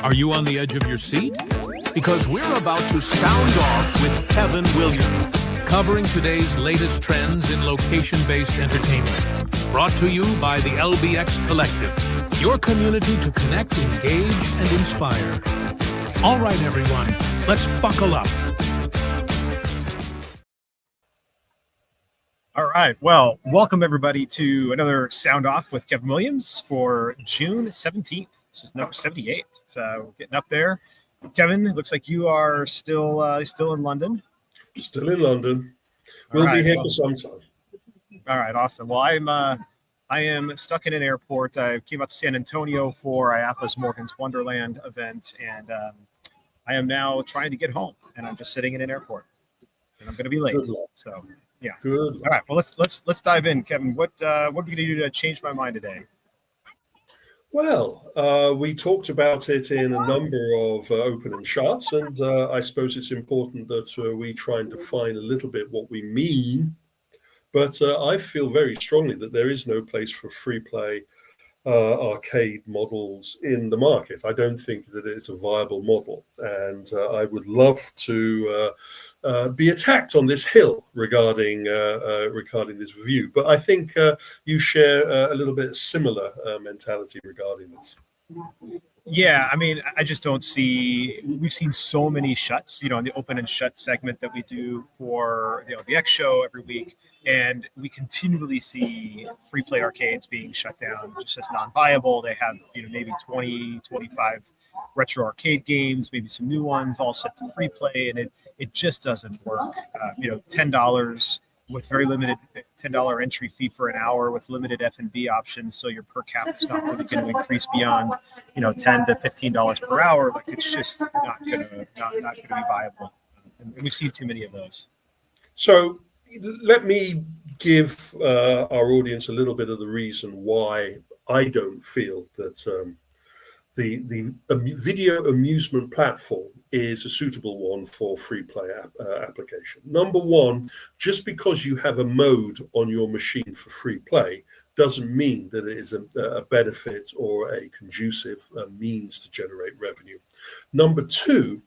Are you on the edge of your seat? Because we're about to sound off with Kevin Williams, covering today's latest trends in location-based entertainment. Brought to you by the LBX Collective, your community to connect, engage, and inspire. All right, everyone, let's buckle up. All right. Well, welcome everybody to another Sound Off with Kevin Williams for June 17th. This is number 78. So getting up there. Kevin, it looks like you are still in London. Still in London. We'll be here for some time. All right. Awesome. Well, I am stuck in an airport. I came out to San Antonio for IAPA's Morgan's Wonderland event, and I am now trying to get home, and I'm just sitting in an airport, and I'm going to be late. Good luck. So. Yeah. Good. All right. Well, let's dive in, Kevin. What are we going to do to change my mind today? Well, we talked about it in a number of open and shuts, and I suppose it's important that we try and define a little bit what we mean. But I feel very strongly that there is no place for free play arcade models in the market. I don't think that it's a viable model, and I would love to be attacked on this hill regarding this view. But I think you share a little bit similar mentality regarding this. Yeah, I mean, I just don't see. We've seen so many shuts, in the open and shut segment that we do for the LBX show every week, and we continually see free play arcades being shut down just as non-viable. They have, maybe 20, 25 retro arcade games, maybe some new ones, all set to free play, and it just doesn't work. $10 with very limited $10 entry fee for an hour with limited F&B options, so your per cap is not really going to increase beyond $10 to $15 per hour. Like, it's just not going to be viable, and we've seen too many of those. So let me give our audience a little bit of the reason why I don't feel that the video amusement platform is a suitable one for free play application. Number one, just because you have a mode on your machine for free play doesn't mean that it is a benefit or a conducive means to generate revenue. Number two,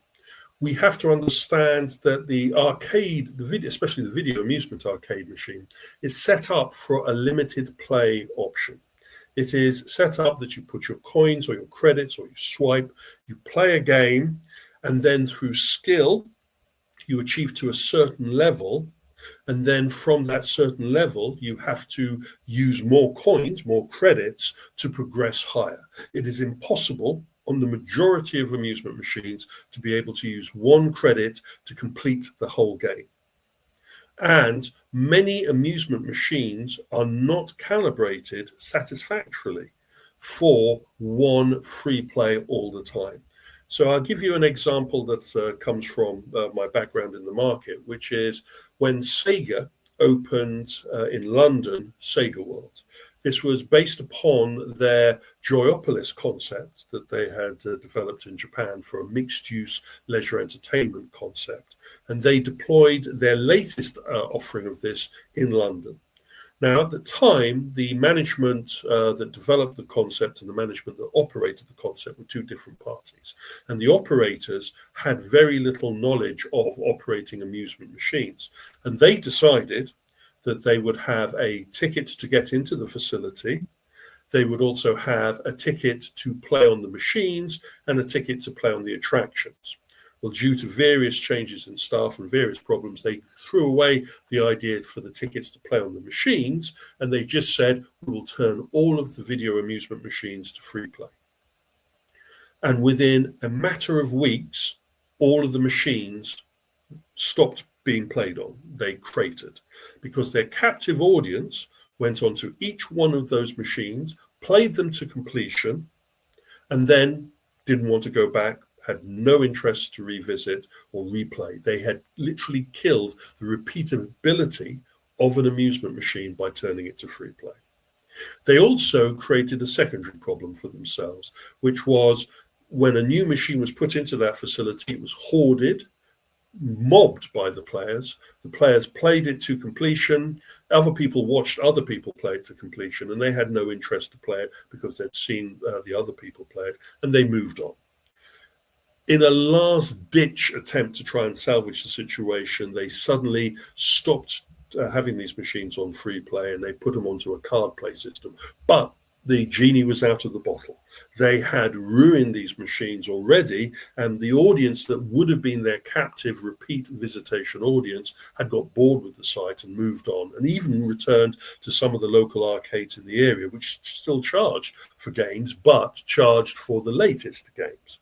we have to understand that the arcade, especially the video amusement arcade machine, is set up for a limited play option. It is set up that you put your coins or your credits or you swipe, you play a game, and then through skill, you achieve to a certain level. And then from that certain level, you have to use more coins, more credits to progress higher. It is impossible on the majority of amusement machines to be able to use one credit to complete the whole game. And many amusement machines are not calibrated satisfactorily for one free play all the time. So I'll give you an example that comes from my background in the market, which is when Sega opened in London, Sega World. This was based upon their Joyopolis concept that they had developed in Japan for a mixed-use leisure entertainment concept. And they deployed their latest offering of this in London. Now, at the time, the management that developed the concept and the management that operated the concept were two different parties. And the operators had very little knowledge of operating amusement machines. And they decided that they would have a ticket to get into the facility. They would also have a ticket to play on the machines and a ticket to play on the attractions. Well, due to various changes in staff and various problems, they threw away the idea for the tickets to play on the machines, and they just said, we will turn all of the video amusement machines to free play. And within a matter of weeks, all of the machines stopped being played on. They cratered because their captive audience went onto each one of those machines, played them to completion, and then didn't want to go back, had no interest to revisit or replay. They had literally killed the repeatability of an amusement machine by turning it to free play. They also created a secondary problem for themselves, which was when a new machine was put into that facility, it was hoarded, mobbed by the players. The players played it to completion. Other people watched other people play it to completion, and they had no interest to play it because they'd seen the other people play it, and they moved on. In a last-ditch attempt to try and salvage the situation, they suddenly stopped having these machines on free play, and they put them onto a card play system. But the genie was out of the bottle. They had ruined these machines already, and the audience that would have been their captive repeat visitation audience had got bored with the site and moved on, and even returned to some of the local arcades in the area, which still charged for games, but charged for the latest games.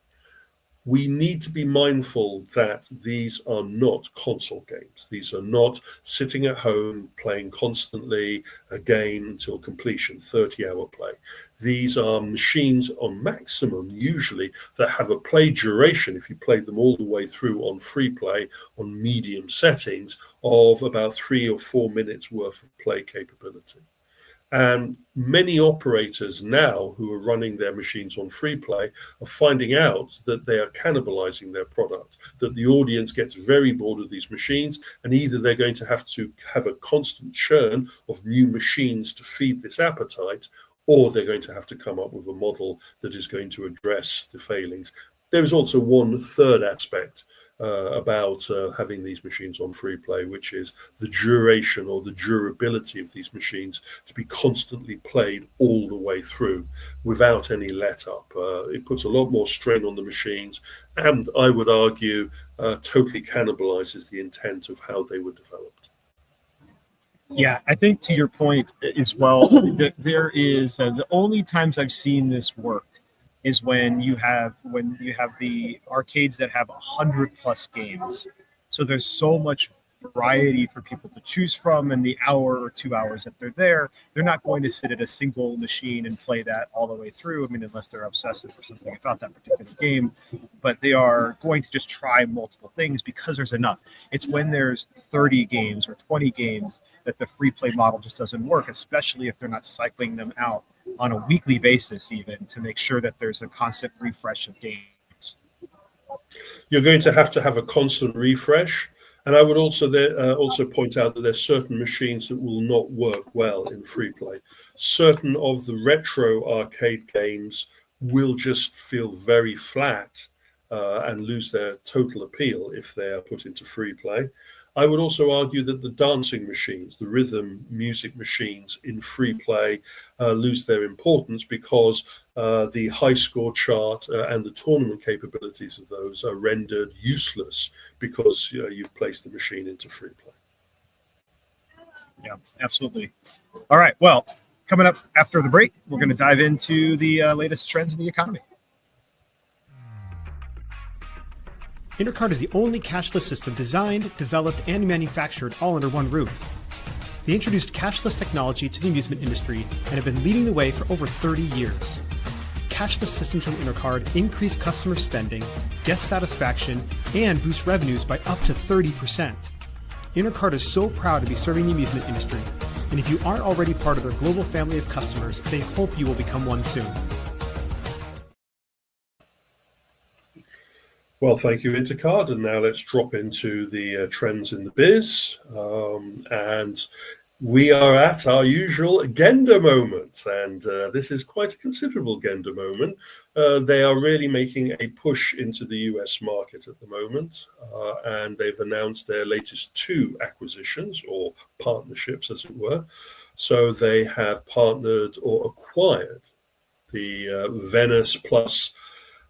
We need to be mindful that these are not console games. These are not sitting at home playing constantly a game until completion, 30-hour play. These are machines on maximum, usually, that have a play duration, if you play them all the way through on free play, on medium settings, of about 3 or 4 minutes worth of play capability. And many operators now who are running their machines on free play are finding out that they are cannibalizing their product, that the audience gets very bored of these machines, and either they're going to have a constant churn of new machines to feed this appetite, or they're going to have to come up with a model that is going to address the failings. There is also one third aspect about having these machines on free play, which is the duration or the durability of these machines to be constantly played all the way through without any let up. It puts a lot more strain on the machines, and I would argue totally cannibalizes the intent of how they were developed. Yeah, I think to your point as well, that there is the only times I've seen this work is when you have the arcades that have 100+ games. So there's so much variety for people to choose from, and the hour or 2 hours that they're not going to sit at a single machine and play that all the way through. I mean, unless they're obsessive or something about that particular game, but they are going to just try multiple things because there's enough. It's when there's 30 games or 20 games that the free play model just doesn't work, especially if they're not cycling them out on a weekly basis, even to make sure that there's a constant refresh of games. You're going to have a constant refresh. And I would also point out that there's certain machines that will not work well in free play. Certain of the retro arcade games will just feel very flat and lose their total appeal if they are put into free play. I would also argue that the dancing machines, the rhythm music machines in free play lose their importance because the high score chart and the tournament capabilities of those are rendered useless because you've placed the machine into free play. Yeah, absolutely. All right, well, coming up after the break, we're going to dive into the latest trends in the economy. Intercard is the only cashless system designed, developed, and manufactured all under one roof. They introduced cashless technology to the amusement industry and have been leading the way for over 30 years. Cashless systems from Intercard increase customer spending, guest satisfaction, and boost revenues by up to 30%. Intercard is so proud to be serving the amusement industry, and if you aren't already part of their global family of customers, they hope you will become one soon. Well, thank you, Intercard. And now let's drop into the trends in the biz. And we are at our usual Genda moment. And this is quite a considerable Genda moment. They are really making a push into the US market at the moment. And they've announced their latest 2 acquisitions or partnerships, as it were. So they have partnered or acquired the Venice plus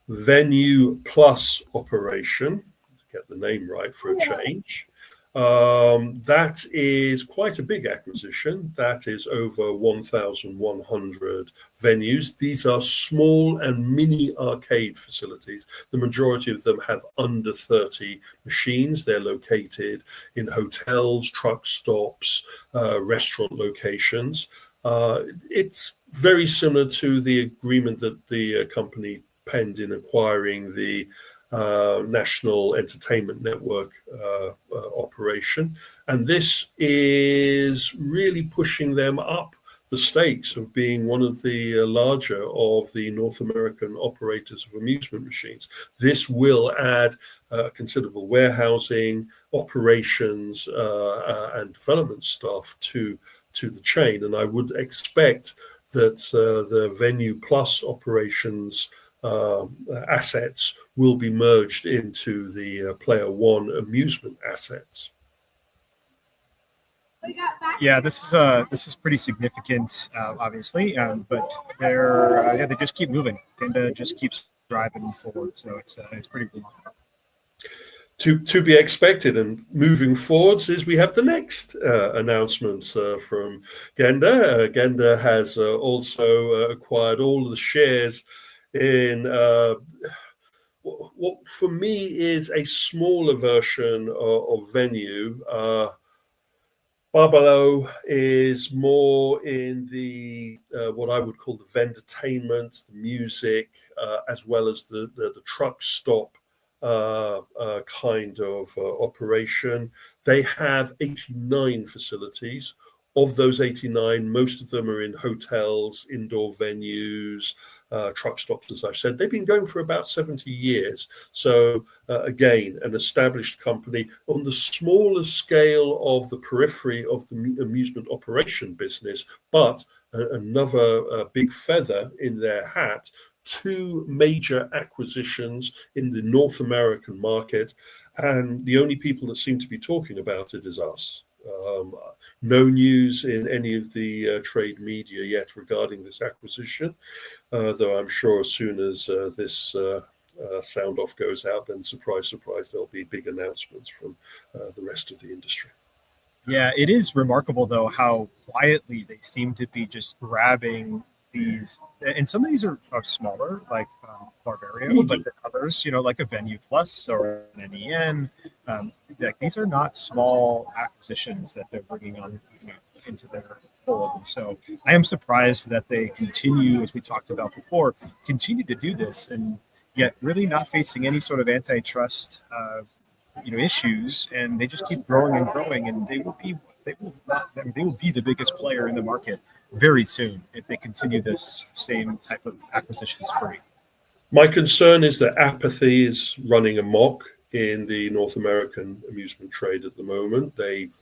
Venue Plus operation, get the name right for a change. That is quite a big acquisition. That is over 1,100 venues. These are small and mini arcade facilities. The majority of them have under 30 machines. They're located in hotels, truck stops, restaurant locations. It's very similar to the agreement that the company penned in acquiring the National Entertainment Network operation. And this is really pushing them up the stakes of being one of the larger of the North American operators of amusement machines. This will add considerable warehousing, operations, and development staff to the chain. And I would expect that the Venue Plus operations assets will be merged into the Player One amusement assets. Yeah, this is pretty significant, obviously, but they just keep moving. Genda just keeps driving forward, so it's pretty cool. To be expected. And moving forwards is we have the next announcement from Genda. Genda has also acquired all of the shares in what for me is a smaller version of Venue. Barbelo is more in the what I would call the entertainment, the music, as well as the truck stop kind of operation. They have 89 facilities. Of those 89, most of them are in hotels, indoor venues, truck stops, as I've said. They've been going for about 70 years. So again, an established company on the smaller scale of the periphery of the amusement operation business, but another big feather in their hat. 2 major acquisitions in the North American market, and the only people that seem to be talking about it is us. No news in any of the trade media yet regarding this acquisition, though I'm sure as soon as this sound off goes out, then surprise, surprise, there'll be big announcements from the rest of the industry. Yeah, it is remarkable, though, how quietly they seem to be just grabbing these, and some of these are smaller, like Barbero, but others, like a Venue Plus or an NEN, like these are not small acquisitions that they're bringing on into their fold. So I am surprised that they continue, as we talked about before, continue to do this, and yet really not facing any sort of antitrust issues, and they just keep growing and growing, and they will be the biggest player in the market very soon if they continue this same type of acquisition spree. My concern is that apathy is running amok in the North American amusement trade at the moment. They've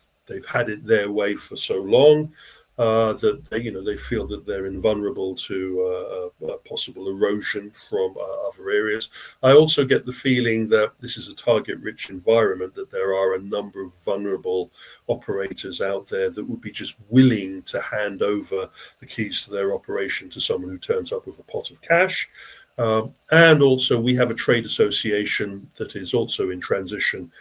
had it their way for so long that they feel that they're invulnerable to possible erosion from other areas. I also get the feeling that this is a target-rich environment, that there are a number of vulnerable operators out there that would be just willing to hand over the keys to their operation to someone who turns up with a pot of cash. And also we have a trade association that is also in transition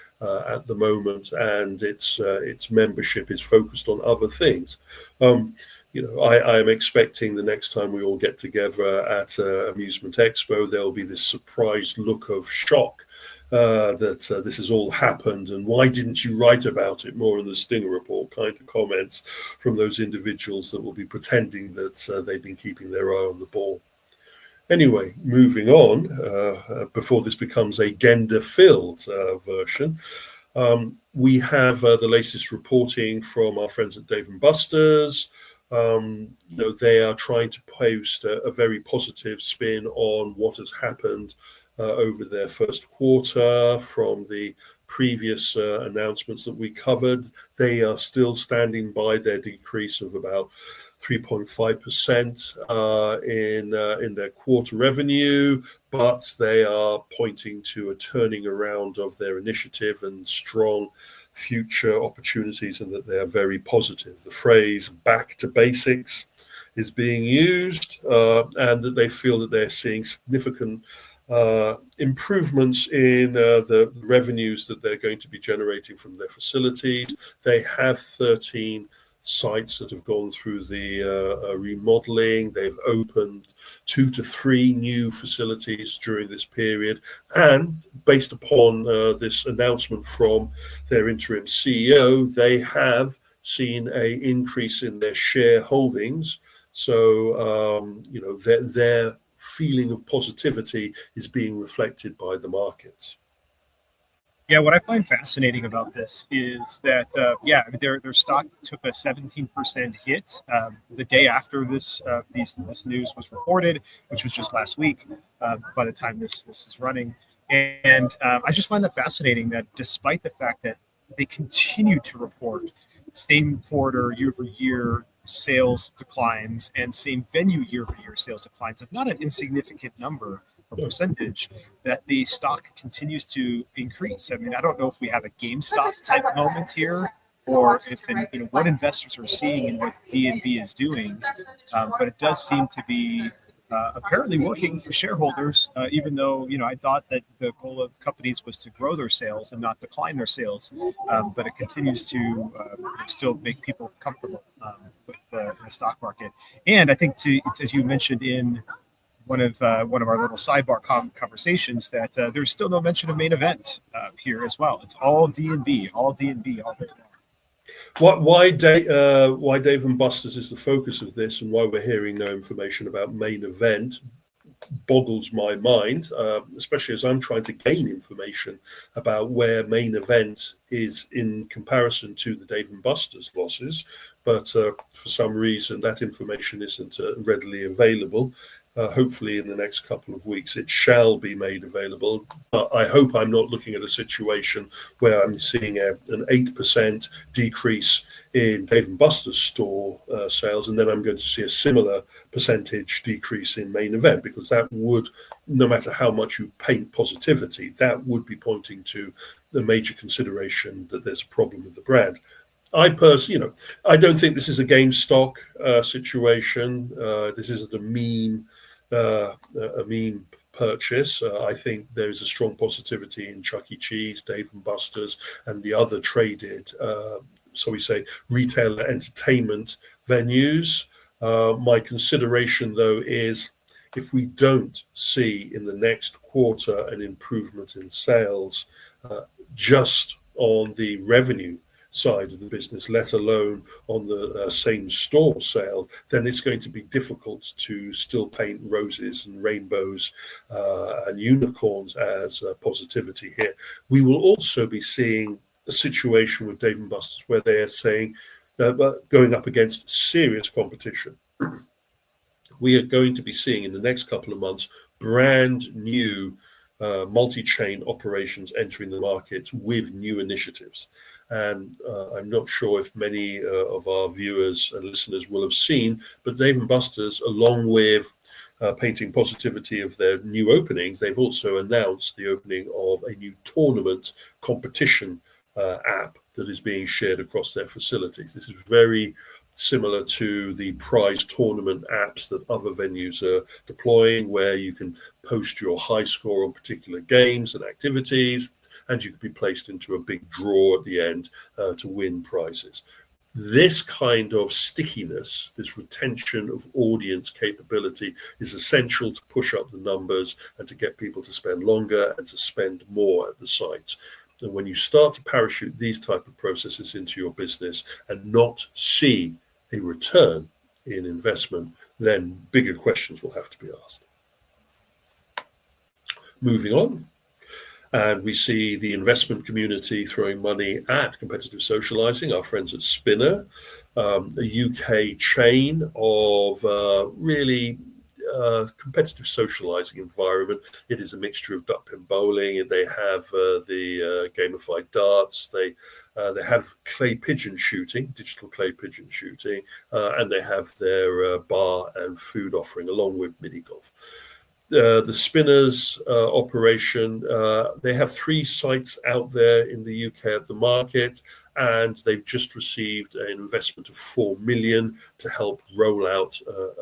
at the moment, and its membership is focused on other things. I am expecting the next time we all get together at Amusement Expo, there'll be this surprised look of shock that this has all happened, and why didn't you write about it more in the Stinger report kind of comments from those individuals that will be pretending that they've been keeping their eye on the ball. Anyway, moving on, before this becomes a gender-filled version, we have the latest reporting from our friends at Dave & Buster's. They are trying to post a very positive spin on what has happened over their first quarter from the previous announcements that we covered. They are still standing by their decrease of about 3.5% in their quarter revenue, but they are pointing to a turning around of their initiative and strong future opportunities, and that they are very positive. The phrase "back to basics" is being used, and that they feel that they're seeing significant improvements in the revenues that they're going to be generating from their facilities. They have 13 sites that have gone through the remodeling. They've opened 2 to 3 new facilities during this period, and based upon this announcement from their interim CEO, they have seen an increase in their shareholdings. So their feeling of positivity is being reflected by the markets. Yeah, what I find fascinating about this is that, their stock took a 17% hit the day after this news was reported, which was just last week by the time this is running. And I just find that fascinating that despite the fact that they continue to report same quarter, year over year, sales declines and same venue year-over-year sales declines of not an insignificant number or percentage, that the stock continues to increase. I mean, I don't know if we have a GameStop type moment here, or if what investors are seeing and what D&B is doing, but it does seem to be apparently working for shareholders, even though I thought that the goal of companies was to grow their sales and not decline their sales, but it continues to still make people comfortable with the stock market. And I think, as you mentioned in one of our little sidebar conversations, that there's still no mention of Main Event here as well. It's all D&B, all day long. Why Dave and Buster's is the focus of this, and why we're hearing no information about Main Event, boggles my mind, especially as I'm trying to gain information about where Main Event is in comparison to the Dave and Buster's losses. But for some reason, that information isn't readily available. Hopefully in the next couple of weeks it shall be made available. But I hope I'm not looking at a situation where I'm seeing an 8% decrease in Dave & Buster's store sales, and then I'm going to see a similar percentage decrease in Main Event, because that would, no matter how much you paint positivity, that would be pointing to the major consideration that there's a problem with the brand. I personally, I don't think this is a GameStop situation. This isn't a mean purchase. I think there is a strong positivity in Chuck E. Cheese, Dave and Buster's, and the other traded, so we say, retail entertainment venues. My consideration, though, is if we don't see in the next quarter an improvement in sales, just on the revenue side of the business, let alone on the same store sale, then it's going to be difficult to still paint roses and rainbows and unicorns as positivity here. We will also be seeing a situation with Dave & Buster's where they are saying, going up against serious competition. We are going to be seeing in the next couple of months brand new multi-chain operations entering the market with new initiatives. And I'm not sure if many of our viewers and listeners will have seen, but Dave & Buster's, along with painting positivity of their new openings, they've also announced the opening of a new tournament competition app that is being shared across their facilities. This is very similar to the prize tournament apps that other venues are deploying, where you can post your high score on particular games and activities, and you can be placed into a big draw at the end to win prizes. This kind of stickiness, this retention of audience capability, is essential to push up the numbers and to get people to spend longer and to spend more at the site. And when you start to parachute these type of processes into your business and not see a return in investment, then bigger questions will have to be asked. Moving on. And we see the investment community throwing money at competitive socializing. Our friends at Spinner, a UK chain of really competitive socializing environment. It is a mixture of duck pin bowling, and they have the gamified darts. They have clay pigeon shooting, digital clay pigeon shooting, and they have their bar and food offering along with mini golf. The Spinners operation, they have 3 sites out there in the UK at the market, and they've just received an investment of 4 million to help roll out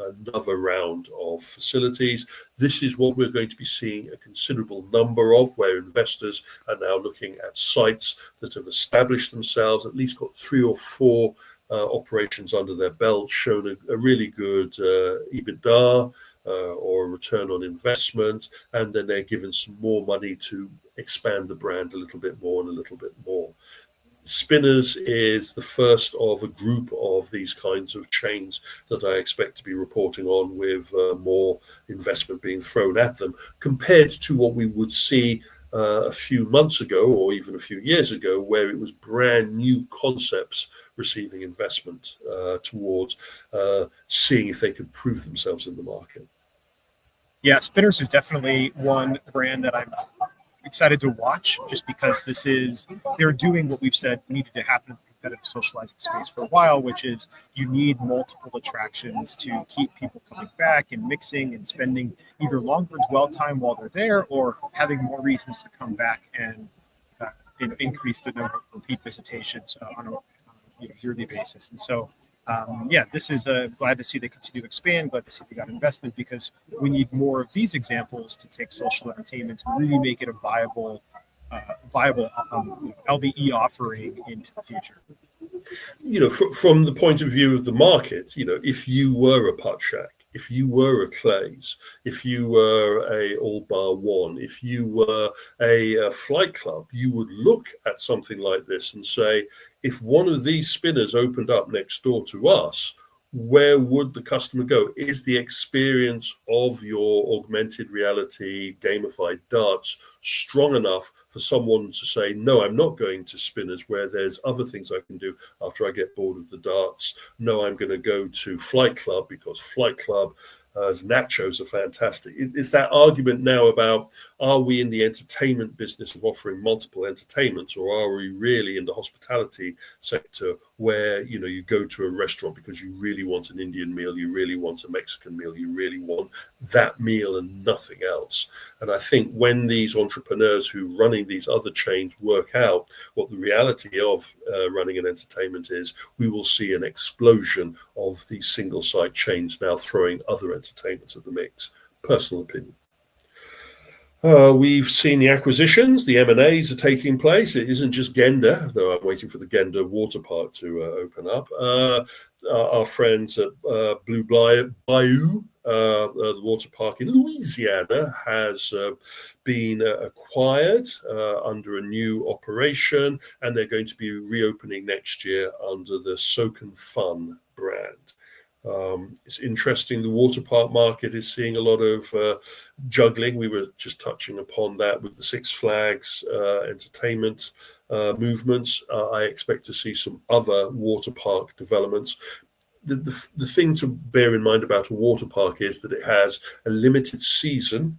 another round of facilities. This is what we're going to be seeing a considerable number of, where investors are now looking at sites that have established themselves, at least got 3 or 4 operations under their belt, shown a really good EBITDA, or a return on investment, and then they're given some more money to expand the brand a little bit more and a little bit more. Spinners is the first of a group of these kinds of chains that I expect to be reporting on, with more investment being thrown at them, compared to what we would see a few months ago or even a few years ago, where it was brand new concepts receiving investment towards seeing if they could prove themselves in the market. Yeah, Spinners is definitely one brand that I'm excited to watch, just because they're doing what we've said needed to happen in the competitive socializing space for a while, which is you need multiple attractions to keep people coming back and mixing and spending either longer dwell time while they're there or having more reasons to come back and increase the number of repeat visitations on a yearly basis. And so, this is glad to see they continue to expand, glad to see they got investment, because we need more of these examples to take social entertainment and really make it a viable LVE offering into the future. From the point of view of the market, if you were a Putt Shack, if you were a Clay's, if you were a All Bar One, if you were a flight club, you would look at something like this and say, if one of these spinners opened up next door to us, where would the customer go? Is the experience of your augmented reality gamified darts strong enough for someone to say, no, I'm not going to spinners where there's other things I can do after I get bored of the darts? No, I'm going to go to Flight Club because Flight Club as nachos are fantastic. It's that argument now about, are we in the entertainment business of offering multiple entertainments, or are we really in the hospitality sector where you go to a restaurant because you really want an Indian meal, you really want a Mexican meal, you really want that meal and nothing else? And I think when these entrepreneurs who are running these other chains work out what the reality of running an entertainment is, we will see an explosion of these single site chains now throwing other entertainments at the mix. Personal opinion. We've seen the acquisitions, the M&As are taking place. It isn't just Genda, though I'm waiting for the Genda water park to open up. Our friends at Blue Bayou, the water park in Louisiana, has been acquired under a new operation, and they're going to be reopening next year under the Soak and Fun brand. It's interesting. The water park market is seeing a lot of juggling. We were just touching upon that with the Six Flags entertainment movements. I expect to see some other water park developments. The thing to bear in mind about a water park is that it has a limited season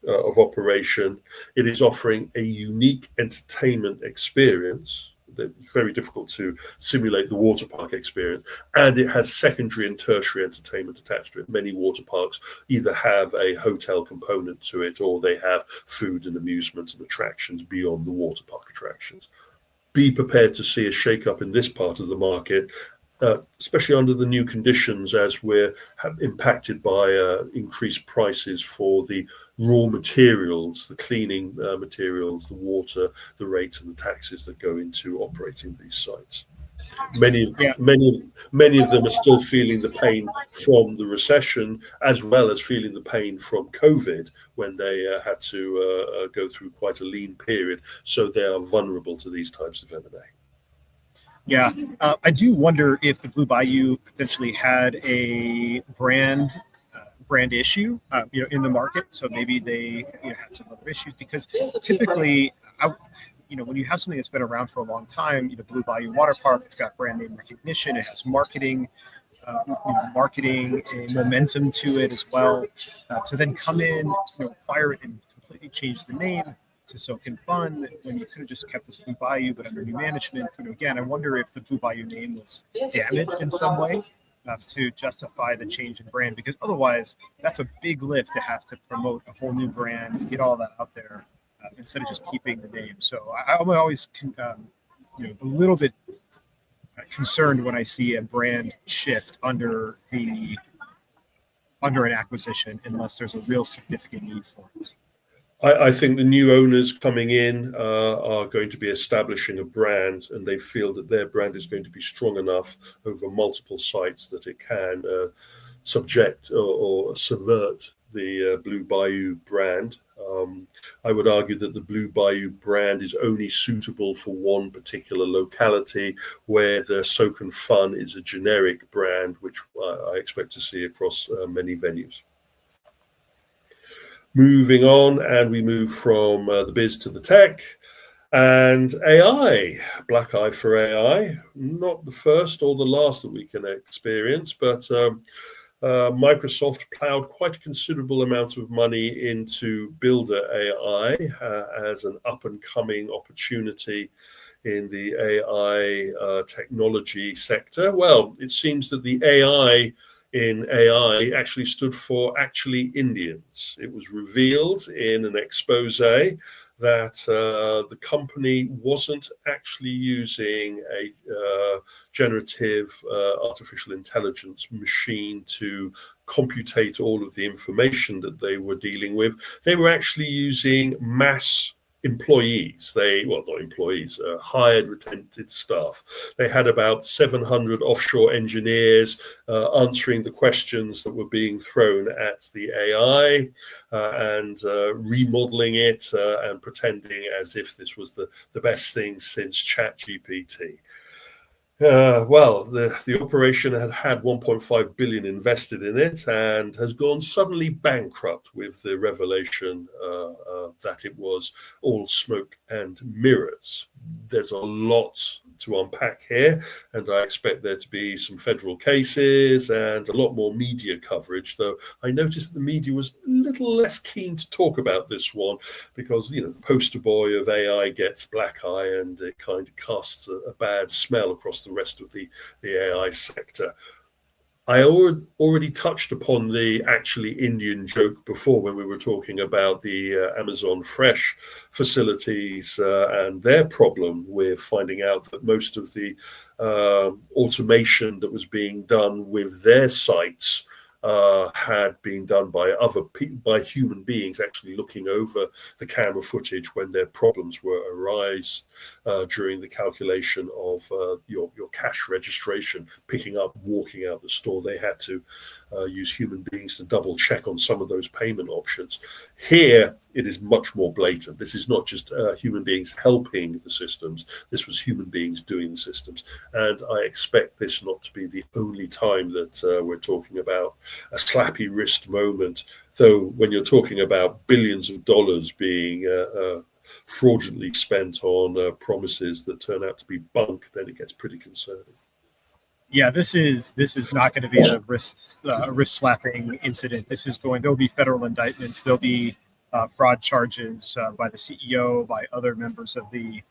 of operation. It is offering a unique entertainment experience. It's very difficult to simulate the water park experience, and it has secondary and tertiary entertainment attached to it. Many water parks either have a hotel component to it, or they have food and amusement and attractions beyond the water park attractions. Be prepared to see a shake-up in this part of the market, especially under the new conditions, as we're impacted by increased prices for the raw materials, the cleaning materials, the water, the rates and the taxes that go into operating these sites. Many of them are still feeling the pain from the recession, as well as feeling the pain from COVID, when they had to go through quite a lean period. So they are vulnerable to these types of M&A. Yeah, I do wonder if the Blue Bayou potentially had a brand issue, in the market. So maybe they had some other issues, because typically, when you have something that's been around for a long time, Blue Bayou Water Park, it's got brand name recognition, it has marketing and momentum to it as well. To then come in, acquire it and completely change the name to Soak and Fun, when you could have just kept the Blue Bayou, but under new management. Again, I wonder if the Blue Bayou name was damaged in some way to justify the change in brand, because otherwise that's a big lift to have to promote a whole new brand and get all that out there instead of just keeping the name. So I'm always a little bit concerned when I see a brand shift under an acquisition, unless there's a real significant need for it. I think the new owners coming in are going to be establishing a brand, and they feel that their brand is going to be strong enough over multiple sites that it can subject or subvert the Blue Bayou brand. I would argue that the Blue Bayou brand is only suitable for one particular locality, where the Soak and Fun is a generic brand, which I expect to see across many venues. Moving on, and we move from the biz to the tech and AI. Black eye for AI, not the first or the last that we can experience, but Microsoft plowed quite a considerable amount of money into Builder.AI as an up-and-coming opportunity in the AI technology sector? Well, it seems that the AI in AI actually stood for actually Indians. It was revealed in an expose that the company wasn't actually using a generative artificial intelligence machine to computate all of the information that they were dealing with. They were actually using mass employees. Not employees, hired retented staff. They had about 700 offshore engineers answering the questions that were being thrown at the AI and remodeling it and pretending as if this was the best thing since ChatGPT. The operation had 1.5 billion invested in it and has gone suddenly bankrupt with the revelation that it was all smoke and mirrors. There's a lot to unpack here, and I expect there to be some federal cases and a lot more media coverage, though I noticed that the media was a little less keen to talk about this one because, the poster boy of AI gets black eye and it kind of casts a bad smell across the rest of the AI sector. I already touched upon the actually Indian joke before when we were talking about the Amazon Fresh facilities and their problem with finding out that most of the automation that was being done with their sites had been done by human beings actually looking over the camera footage when their problems were arise during the calculation of your cash registration, picking up, walking out the store. They had to use human beings to double check on some of those payment options. Here, it is much more blatant. This is not just human beings helping the systems. This was human beings doing the systems. And I expect this not to be the only time that we're talking about a slappy wrist moment, though when you're talking about billions of dollars being fraudulently spent on promises that turn out to be bunk, then it gets pretty concerning. Yeah, this is not going to be a wrist slapping incident. There'll be federal indictments. There'll be fraud charges by the CEO, by other members of the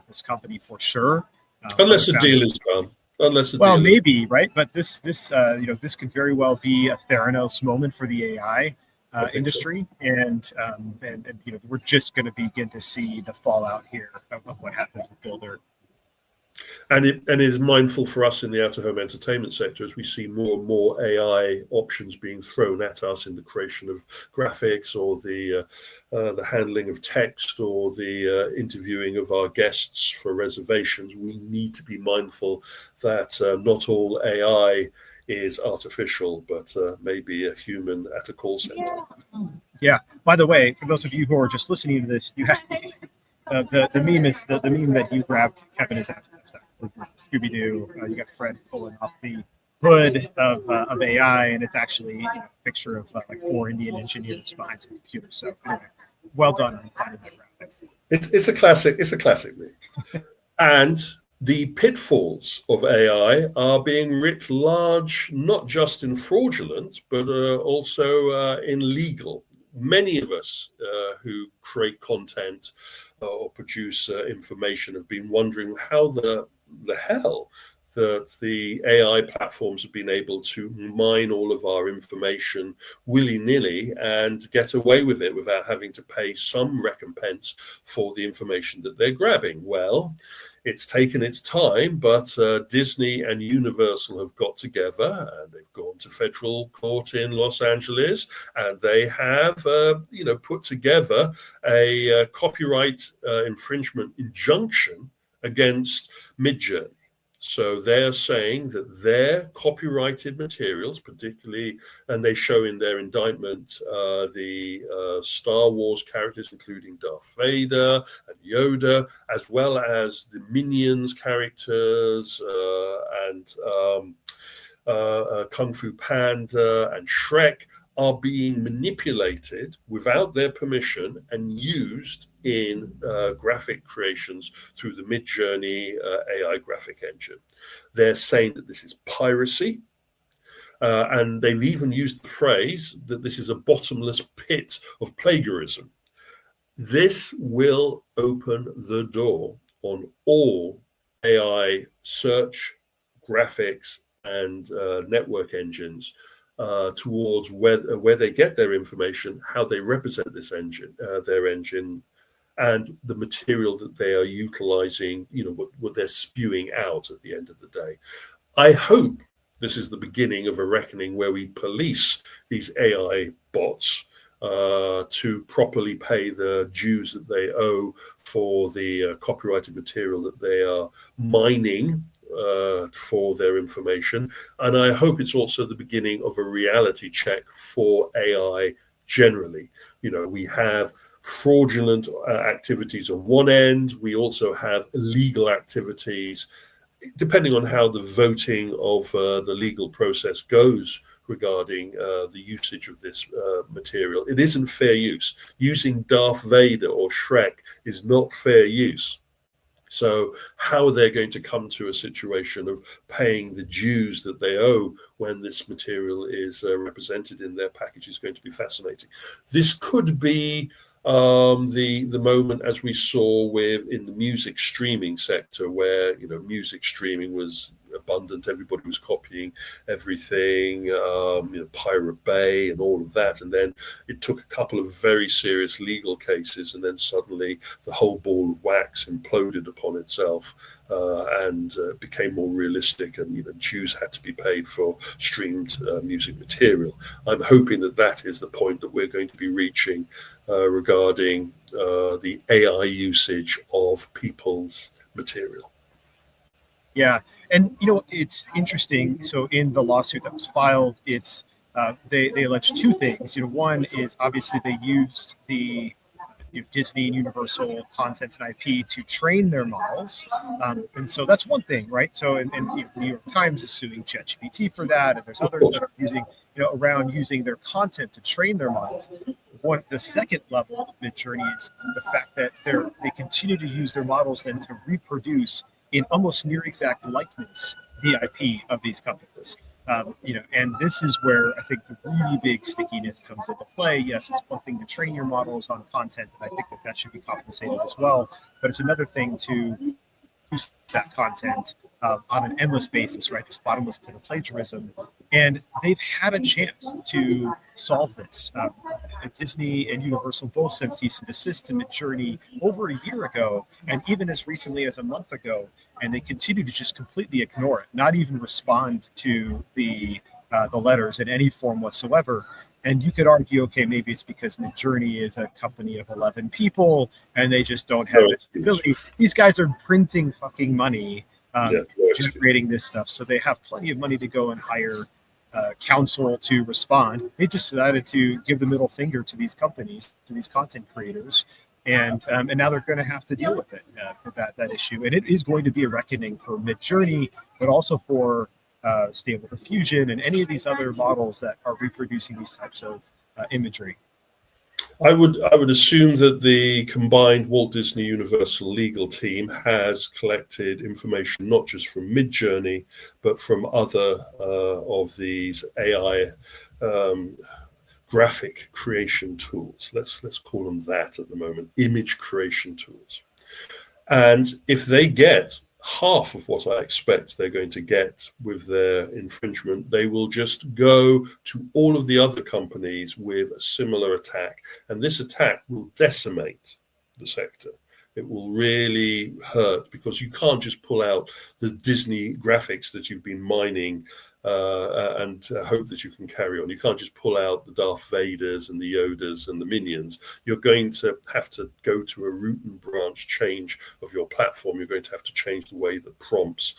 this company for sure. Unless a deal is done. Maybe, right? But this could very well be a Theranos moment for the AI industry, so. and we're just going to begin to see the fallout here of what happens with Builder. And it is mindful for us in the out-of-home entertainment sector as we see more and more AI options being thrown at us in the creation of graphics or the handling of text or the interviewing of our guests for reservations. We need to be mindful that not all AI is artificial, but maybe a human at a call center. Yeah. By the way, for those of you who are just listening to this, you have the meme is the meme that you grabbed, Kevin, is after Scooby-Doo. You got Fred pulling off the hood of AI, and it's actually a picture of like 4 Indian engineers behind some computer. So anyway, well done on finding that graphic. It's a classic. It's a classic meme. And the pitfalls of AI are being writ large, not just in fraudulent, but also in legal. Many of us who create content or produce information have been wondering how the hell that the AI platforms have been able to mine all of our information willy-nilly and get away with it without having to pay some recompense for the information that they're grabbing. Well, it's taken its time, but Disney and Universal have got together and they've gone to federal court in Los Angeles, and they have, put together a copyright infringement injunction against Midjourney. So they're saying that their copyrighted materials, particularly, and they show in their indictment the Star Wars characters, including Darth Vader and Yoda, as well as the Minions characters and Kung Fu Panda and Shrek, are being manipulated without their permission and used in graphic creations through the Midjourney AI graphic engine. They're saying that this is piracy, and they've even used the phrase that this is a bottomless pit of plagiarism. This will open the door on all AI search, graphics, and network engines towards where they get their information, how they represent this engine, their engine, and the material that they are utilizing, what they're spewing out at the end of the day. I hope this is the beginning of a reckoning where we police these AI bots to properly pay the dues that they owe for the copyrighted material that they are mining for their information. And I hope it's also the beginning of a reality check for AI generally. We have fraudulent activities on one end. We also have illegal activities, depending on how the voting of the legal process goes regarding the usage of this material. It isn't fair use. Using Darth Vader or Shrek is not fair use. So how are they going to come to a situation of paying the dues that they owe when this material is represented in their package is going to be fascinating. This could be the moment, as we saw in the music streaming sector, where music streaming was abundant, everybody was copying everything, Pirate Bay and all of that, and then it took a couple of very serious legal cases, and then suddenly the whole ball of wax imploded upon itself and became more realistic, and dues had to be paid for streamed music material. I'm hoping that is the point that we're going to be reaching regarding the AI usage of people's material. Yeah, and it's interesting. So in the lawsuit that was filed, it's they allege two things. One is obviously they used the Disney and Universal content and IP to train their models, and so that's one thing, right? So and New York Times is suing ChatGPT for that, and there's others that are using around using their content to train their models. The second level of Midjourney is the fact that they continue to use their models then to reproduce in almost near exact likeness the IP of these companies. And this is where I think the really big stickiness comes into play. Yes, it's one thing to train your models on content, and I think that should be compensated as well. But it's another thing to use that content on an endless basis, right? This bottomless pit of plagiarism. And they've had a chance to solve this. Disney and Universal both sent cease and desist to Midjourney over a year ago, and even as recently as a month ago, and they continue to just completely ignore it, not even respond to the letters in any form whatsoever. And you could argue, okay, maybe it's because Midjourney is a company of 11 people and they just don't have the ability. These guys are printing fucking money, generating this stuff, so they have plenty of money to go and hire counsel to respond. They just decided to give the middle finger to these companies, to these content creators, and now they're going to have to deal with it, with that issue. And it is going to be a reckoning for Midjourney, but also for Stable Diffusion and any of these other models that are reproducing these types of imagery. I would assume that the combined Walt Disney Universal legal team has collected information not just from Midjourney, but from other of these AI graphic creation tools. Let's call them that at the moment, image creation tools. And if they get half of what I expect they're going to get with their infringement, they will just go to all of the other companies with a similar attack. And this attack will decimate the sector. It will really hurt, because you can't just pull out the Disney graphics that you've been mining and hope that you can carry on. You can't just pull out the Darth Vaders and the Yodas and the Minions. You're going to have to go to a root and branch change of your platform. You're going to have to change the way that prompts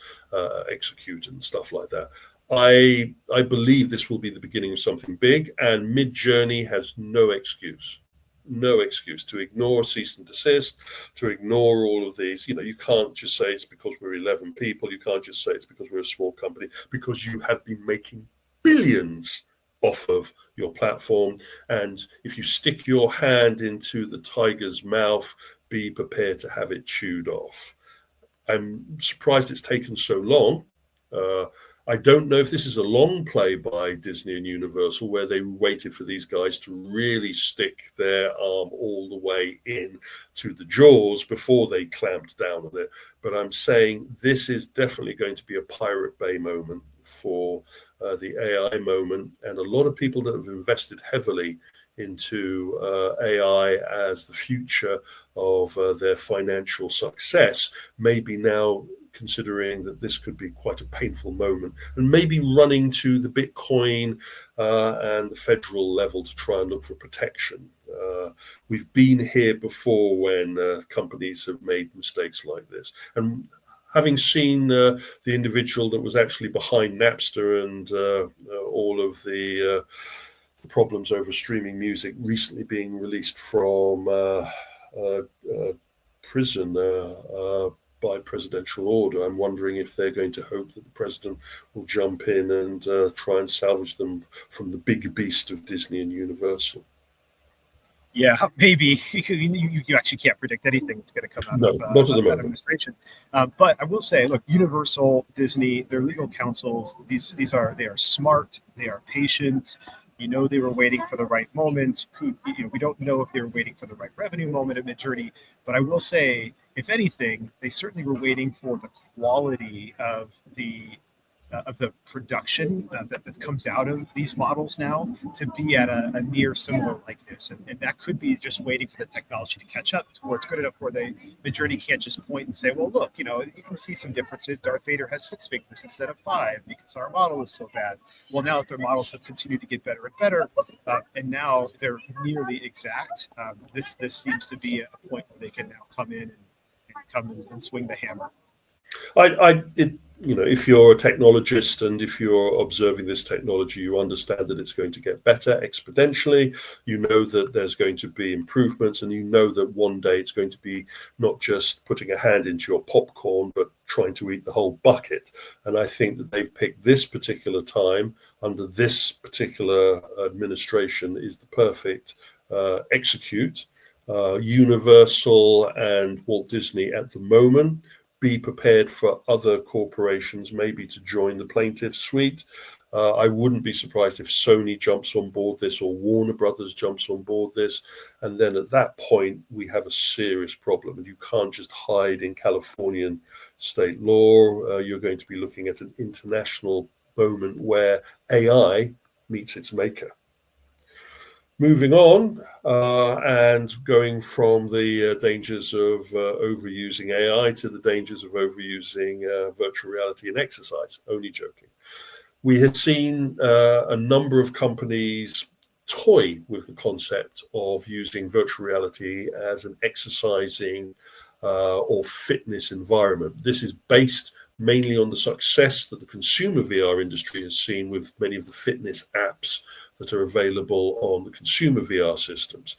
execute and stuff like that. I believe this will be the beginning of something big, and Midjourney has no excuse to ignore cease and desist, to ignore all of these. You can't just say it's because we're 11 people. You can't just say it's because we're a small company, because you have been making billions off of your platform. And if you stick your hand into the tiger's mouth, be prepared to have it chewed off. I'm surprised it's taken so long. I don't know if this is a long play by Disney and Universal, where they waited for these guys to really stick their arm all the way in to the jaws before they clamped down on it. But I'm saying this is definitely going to be a Pirate Bay moment for the AI moment. And a lot of people that have invested heavily into AI as the future of their financial success may be now considering that this could be quite a painful moment, and maybe running to the Bitcoin and the federal level to try and look for protection. We've been here before when companies have made mistakes like this. And having seen the individual that was actually behind Napster and all of the problems over streaming music recently being released from prison by presidential order, I'm wondering if they're going to hope that the president will jump in and try and salvage them from the big beast of Disney and Universal. Yeah, maybe. You actually can't predict anything that's going to come out No, of not at the that moment. administration. But I will say, look, Universal, Disney, their legal counsels, they are smart, they are patient. They were waiting for the right moment. We don't know if they were waiting for the right revenue moment at Midjourney, but I will say, if anything, they certainly were waiting for the quality of the production that comes out of these models now to be at a near similar likeness, and that could be just waiting for the technology to catch up to where it's good enough where Midjourney can't just point and say, well, look, you can see some differences. Darth Vader has 6 fingers instead of 5 because our model is so bad. Well, now that their models have continued to get better and better, and now they're nearly exact, this seems to be a point where they can now come in and swing the hammer. If you're a technologist and if you're observing this technology, you understand that it's going to get better exponentially. You know that there's going to be improvements, and you know that one day it's going to be not just putting a hand into your popcorn, but trying to eat the whole bucket. And I think that they've picked this particular time under this particular administration is the perfect execute. Universal and Walt Disney at the moment. Be prepared for other corporations maybe to join the plaintiff suite. I wouldn't be surprised if Sony jumps on board this or Warner Brothers jumps on board this. And then at that point, we have a serious problem. And you can't just hide in Californian state law. You're going to be looking at an international moment where AI meets its maker. Moving on and going from the dangers of overusing AI to the dangers of overusing virtual reality in exercise. Only joking. We had seen a number of companies toy with the concept of using virtual reality as an exercising or fitness environment. This is based mainly on the success that the consumer VR industry has seen with many of the fitness apps that are available on the consumer VR systems.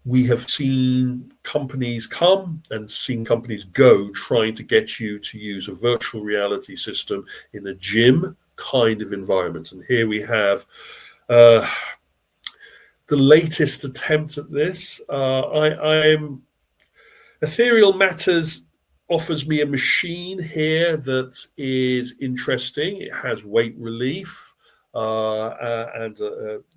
We have seen companies come and seen companies go trying to get you to use a virtual reality system in a gym kind of environment. And here we have the latest attempt at this. Ethereal Matters offers me a machine here that is interesting. It has weight relief. And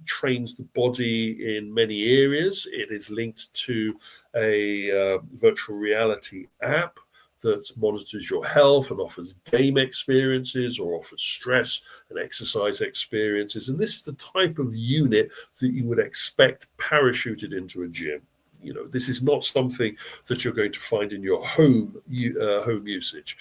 trains the body in many areas. It is linked to a virtual reality app that monitors your health and offers game experiences or offers stress and exercise experiences. And this is the type of unit that you would expect parachuted into a gym. This is not something that you're going to find in your home usage.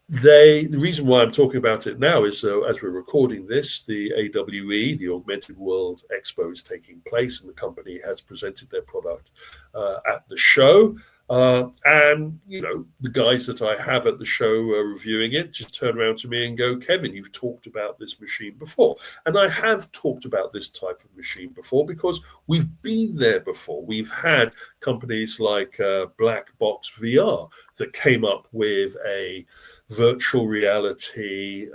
The reason why I'm talking about it now is as we're recording this, the AWE, the Augmented World Expo, is taking place, and the company has presented their product at the show. And the guys that I have at the show reviewing it just turn around to me and go, Kevin, you've talked about this machine before. And I have talked about this type of machine before because we've been there before. We've had companies like Black Box VR that came up with a virtual reality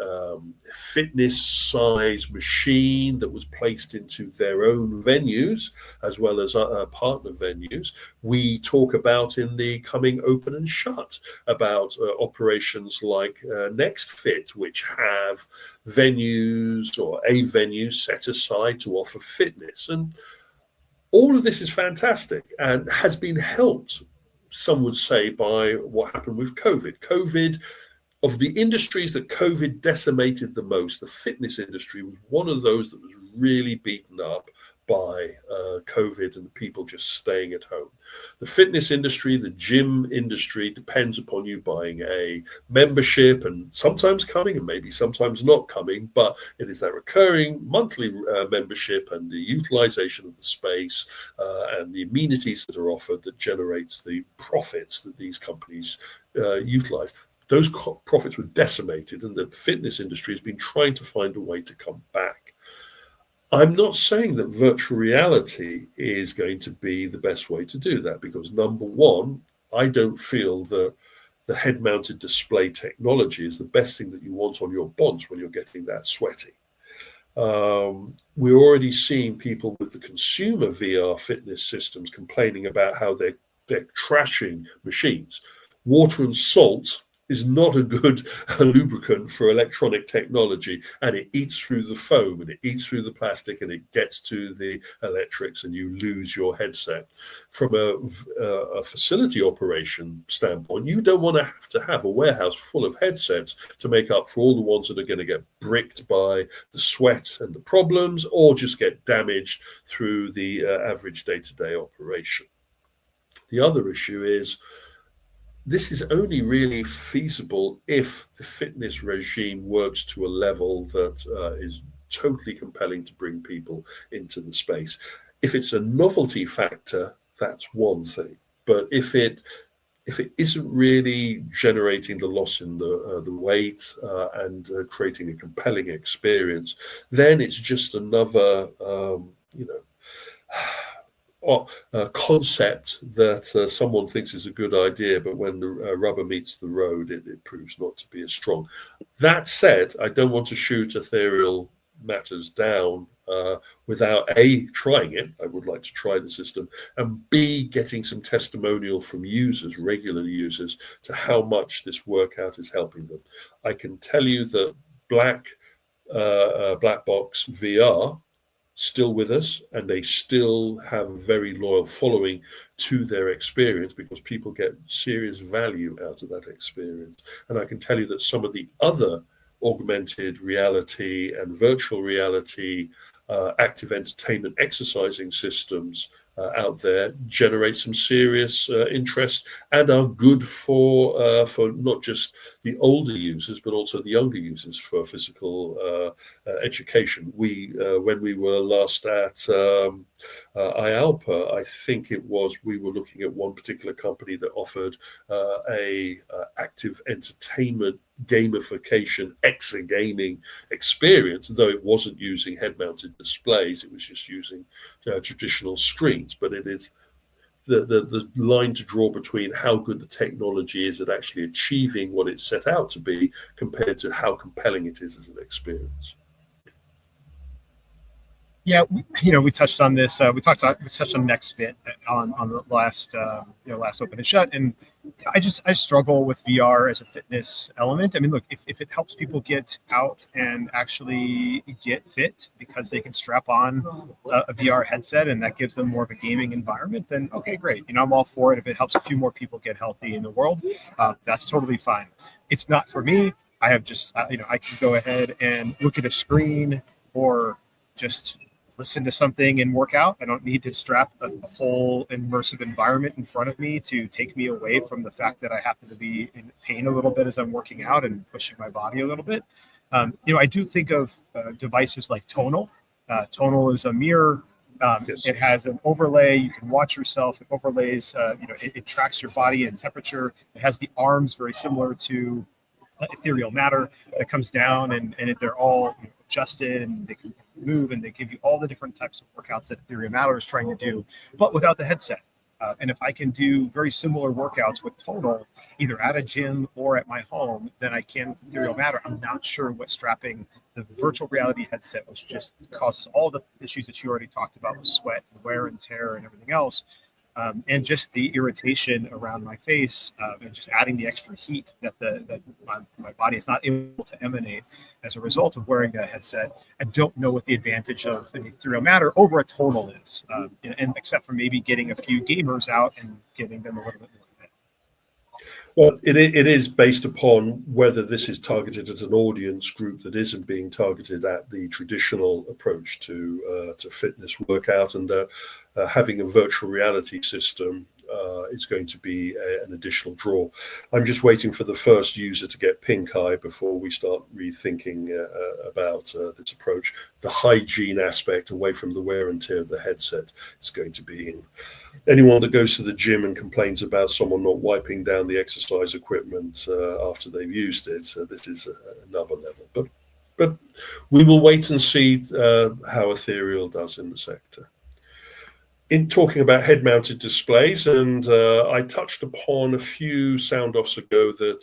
fitness size machine that was placed into their own venues as well as partner venues. We talk about in the coming Open and Shut about operations like NextFit, which have venues or a venue set aside to offer fitness. And all of this is fantastic and has been helped, some would say, by what happened with COVID. Of the industries that COVID decimated the most, the fitness industry was one of those that was really beaten up by COVID and people just staying at home. The fitness industry, the gym industry depends upon you buying a membership and sometimes coming and maybe sometimes not coming, but it is that recurring monthly membership and the utilization of the space and the amenities that are offered that generates the profits that these companies utilize. Those profits were decimated, and the fitness industry has been trying to find a way to come back. I'm not saying that virtual reality is going to be the best way to do that, because number one, I don't feel that the head-mounted display technology is the best thing that you want on your bonds when you're getting that sweaty. We're already seeing people with the consumer VR fitness systems complaining about how they're trashing machines. Water and salt is not a good lubricant for electronic technology, and it eats through the foam and it eats through the plastic and it gets to the electrics and you lose your headset. From a facility operation standpoint, you don't want to have a warehouse full of headsets to make up for all the ones that are going to get bricked by the sweat and the problems, or just get damaged through the average day-to-day operation. The other issue is, this is only really feasible if the fitness regime works to a level that is totally compelling to bring people into the space. If it's a novelty factor, that's one thing. But if it isn't really generating the loss in the weight and creating a compelling experience, then it's just another, concept that someone thinks is a good idea, but when the rubber meets the road, it proves not to be as strong. That said, I don't want to shoot ethereal matters down without A, trying it. I would like to try the system, and B, getting some testimonial from users, regular users, to how much this workout is helping them. I can tell you that Black Box VR still with us, and they still have a very loyal following to their experience because people get serious value out of that experience. And I can tell you that some of the other augmented reality and virtual reality active entertainment exercising systems out there generate some serious interest and are good for not just the older users but also the younger users for physical education. When we were last at IALPA, I think it was, we were looking at one particular company that offered a active entertainment gamification exergaming experience, though it wasn't using head-mounted displays, it was just using traditional screens. But it is the line to draw between how good the technology is at actually achieving what it's set out to be compared to how compelling it is as an experience. Yeah, we touched on this. We touched on NextFit on the last Open and Shut, and I struggle with VR as a fitness element. I mean, look, if it helps people get out and actually get fit because they can strap on a VR headset and that gives them more of a gaming environment, then okay, great. I'm all for it. If it helps a few more people get healthy in the world, that's totally fine. It's not for me. I have just I can go ahead and look at a screen or just listen to something and work out. I don't need to strap a whole immersive environment in front of me to take me away from the fact that I happen to be in pain a little bit as I'm working out and pushing my body a little bit. I do think of devices like Tonal. Tonal is a mirror. Yes. It has an overlay. You can watch yourself. It overlays, it tracks your body and temperature. It has the arms very similar to ethereal matter that comes down and they're all adjusted and they can move and they give you all the different types of workouts that ethereal matter is trying to do, but without the headset. And if I can do very similar workouts with tonal, either at a gym or at my home, then I can with ethereal matter. I'm not sure what strapping the virtual reality headset, which just causes all the issues that you already talked about with sweat and wear and tear and everything else, and just the irritation around my face, and just adding the extra heat that my body is not able to emanate as a result of wearing that headset. I don't know what the advantage of an ethereal matter over a tonal is, and except for maybe getting a few gamers out and getting them a little bit more fit. Well, it is based upon whether this is targeted at an audience group that isn't being targeted at the traditional approach to fitness workout, and having a virtual reality system is going to be an additional draw. I'm just waiting for the first user to get pink eye before we start rethinking about this approach. The hygiene aspect away from the wear and tear of the headset is going to be in. Anyone that goes to the gym and complains about someone not wiping down the exercise equipment after they've used it, this is another level. But we will wait and see how Ethereal does in the sector. In talking about head-mounted displays, and I touched upon a few sound-offs ago that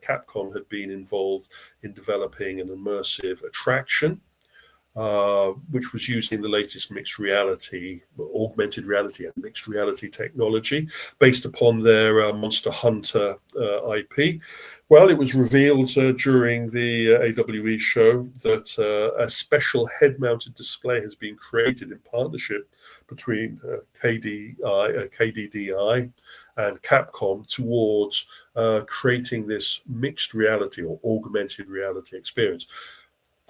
Capcom had been involved in developing an immersive attraction, which was using the latest mixed reality, augmented reality and mixed reality technology based upon their Monster Hunter IP. Well, it was revealed during the AWE show that a special head-mounted display has been created in partnership between KDDI and Capcom towards creating this mixed reality or augmented reality experience.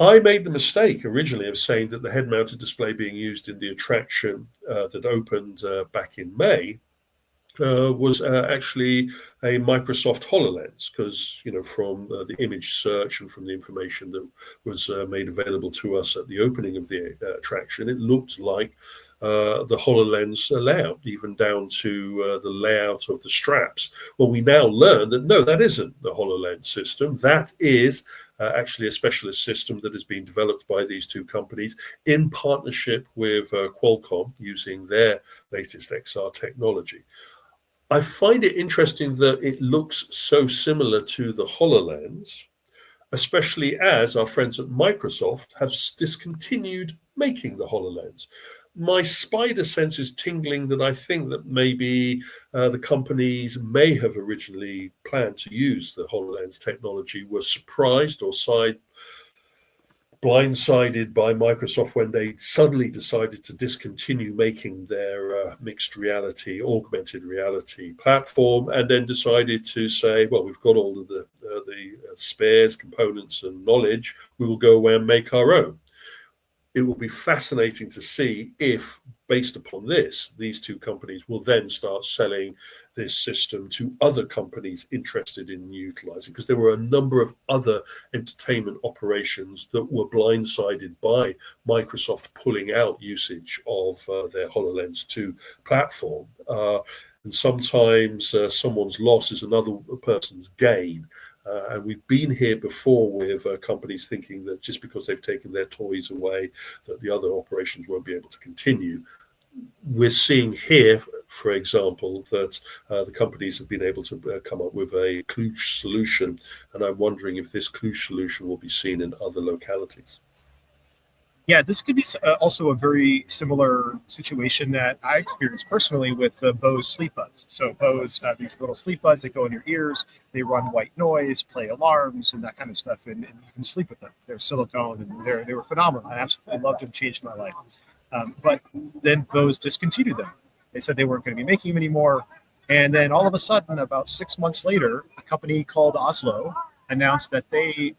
I made the mistake originally of saying that the head-mounted display being used in the attraction that opened back in May was actually a Microsoft HoloLens, because from the image search and from the information that was made available to us at the opening of the attraction, it looked like the HoloLens layout, even down to the layout of the straps. Well, we now learn that no, that isn't the HoloLens system. That is actually a specialist system that has been developed by these two companies in partnership with Qualcomm using their latest XR technology. I find it interesting that it looks so similar to the HoloLens, especially as our friends at Microsoft have discontinued making the HoloLens. My spider sense is tingling that I think that maybe the companies may have originally planned to use the HoloLens technology, were surprised or blindsided by Microsoft when they suddenly decided to discontinue making their mixed reality, augmented reality platform, and then decided to say, well, we've got all of the spares, components, and knowledge. We will go away and make our own. It will be fascinating to see if, based upon this, these two companies will then start selling this system to other companies interested in utilizing, because there were a number of other entertainment operations that were blindsided by Microsoft pulling out usage of their HoloLens 2 platform. And sometimes someone's loss is another person's gain. And we've been here before with companies thinking that just because they've taken their toys away, that the other operations won't be able to continue. We're seeing here, for example, that the companies have been able to come up with a kludge solution, and I'm wondering if this kludge solution will be seen in other localities. Yeah, this could be also a very similar situation that I experienced personally with the Bose sleep buds. So Bose have these little sleep buds that go in your ears. They run white noise, play alarms, and that kind of stuff, and you can sleep with them. They're silicone, and they were phenomenal. I absolutely loved them, changed my life. But then Bose discontinued them. They said they weren't going to be making them anymore. And then all of a sudden, about 6 months later, a company called Oslo announced that they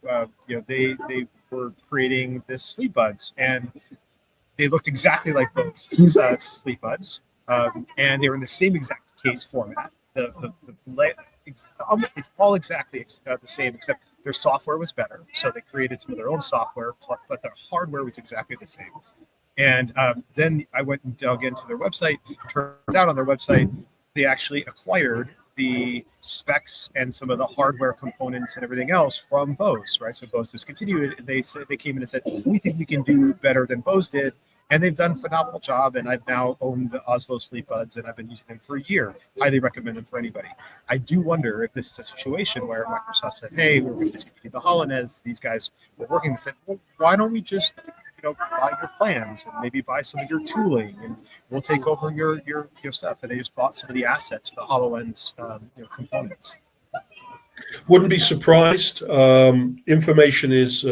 were creating this sleep buds, and they looked exactly like Bose sleep buds, and they were in the same exact case format. It's all exactly the same, except their software was better. So they created some of their own software, but their hardware was exactly the same. And then I went and dug into their website. Turns out on their website, they actually acquired the specs and some of the hardware components and everything else from Bose, right? So Bose discontinued it. They came in and said, we think we can do better than Bose did. and they've done a phenomenal job. And I've now owned the Oslo Sleep Buds, and I've been using them for a year. Highly recommend them for anybody. I do wonder if this is a situation where Microsoft said, "Hey, we're going to discontinue the HoloLens." These guys were working and said, "Well, why don't we just buy your plans and maybe buy some of your tooling, and we'll take over your stuff." And they just bought some of the assets, the HoloLens components. Wouldn't be surprised. Information is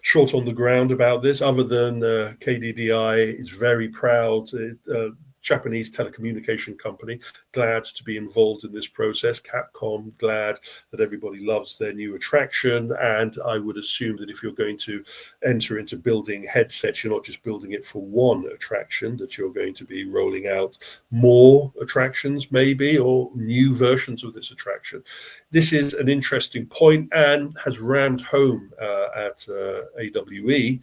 short on the ground about this, other than KDDI is very proud. Japanese telecommunication company, glad to be involved in this process. Capcom, glad that everybody loves their new attraction. And I would assume that if you're going to enter into building headsets, you're not just building it for one attraction, that you're going to be rolling out more attractions maybe, or new versions of this attraction. This is an interesting point and has rammed home at AWE,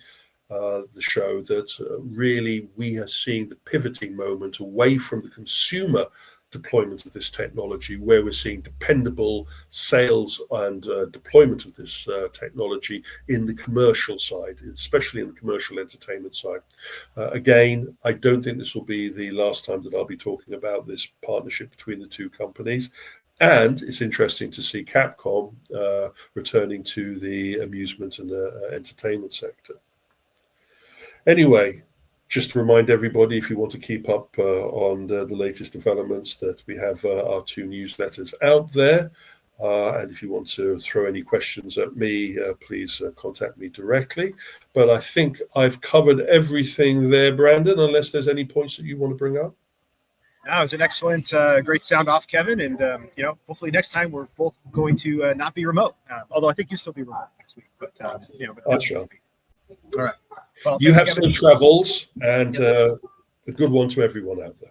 the show, that really we are seeing the pivoting moment away from the consumer deployment of this technology, where we're seeing dependable sales and deployment of this technology in the commercial side, especially in the commercial entertainment side. Again, I don't think this will be the last time that I'll be talking about this partnership between the two companies. And it's interesting to see Capcom returning to the amusement and entertainment sector. Anyway, just to remind everybody, if you want to keep up on the latest developments, that we have our two newsletters out there. And if you want to throw any questions at me, please contact me directly. But I think I've covered everything there, Brandon, unless there's any points that you want to bring up. That was an excellent, great sound off, Kevin. And, hopefully next time we're both going to not be remote. Although I think you'll still be remote next week. But, I'll show. All right. Well, you have some travels, and a good one to everyone out there.